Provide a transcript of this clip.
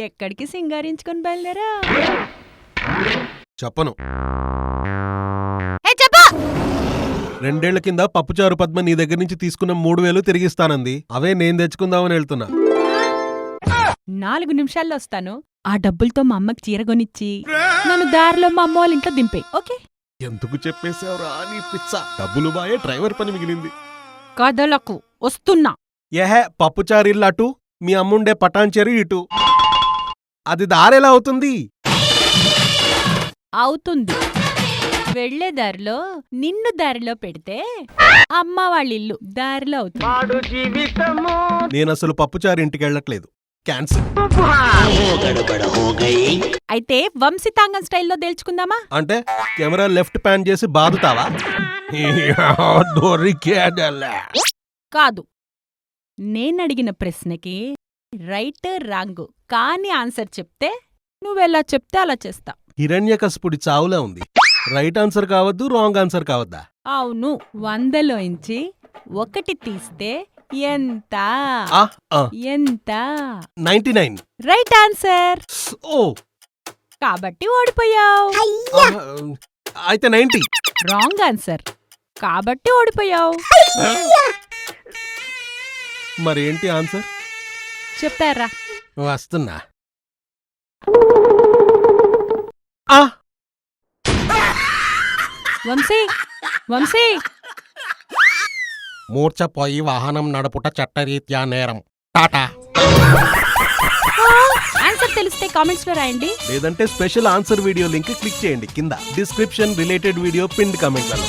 ఎక్కడికి సింగారించుకొని బయలుదేరా? చెప్పను. చెప్పు. 2 ఏళ్ల కింద పప్పుచారు పద్మ నీ దగ్గర నుంచి తీసుకున్న 3000 తిరిగిస్తానంది. అవే నేను తెచ్చుకుందామని వెళ్తున్నా. 4 నిమిషాల్లో వస్తాను. ఆ డబ్బులతో మా అమ్మకి చీర కొనిచ్చి నన్ను దారిలో మా అమ్మ వాళ్ళ ఇంట్లో దింపే. ఓకే? ఎందుకు చెప్పేశావురా నీ పిచ్చ? డబ్బులు బాయే, డ్రైవర్ పని మిగిలింది. కదలకు వస్తున్నా. ఏహే, పప్పుచారు ఇల్లు అటు, మీ అమ్ముండే పటాన్చెరు ఇటు. అది దారెలా అవుతుంది? అవుతుంది. వెళ్లే దారిలో నిన్ను దారిలో పెడితే అమ్మ వాళ్ళ ఇల్లు దారిలో అవుతుంది. నేనసలు పప్పుచారు ఇంటికి వెళ్ళట్లేదు. క్యాన్సిల్. అయితే వంశీతాంగం స్టైల్లో తేల్చుకుందామా? అంటే కెమెరా లెఫ్ట్ ప్యాన్ చేసి బాదుతావా? కాదు. నేనడిగిన ప్రశ్నకి రైట్ రాంగ్ కాని ఆన్సర్ చెప్తే నువ్వెలా చెప్తే అలా చేస్తా. హిరణ్యకశిపుడి చావులా ఉంది. రైట్ ఆన్సర్ కావద్దు, రాంగ్ ఆన్సర్ కావద్దా? అవును. 100లోంచి 1 తీస్తే ఎంత? ఎంత? 99. Right answer. ఓ, కాబట్టి ఓడిపోయావు. అయితే 90. Wrong answer. కాబట్టి ఓడిపోయావు. మరేంటి ఆన్సర్? చెప్తారా? వస్తున్నా. వంశీ, వంశీ. మూర్ఛపోయి వాహనం నడుపుట చట్టరీత్యా నేరం. టాటా. ఆన్సర్ తెలిస్తే కామెంట్స్ లో రాయండి. లేదంటే special answer video link click చేయండి కింద. Description related video pinned కామెంట్లలో.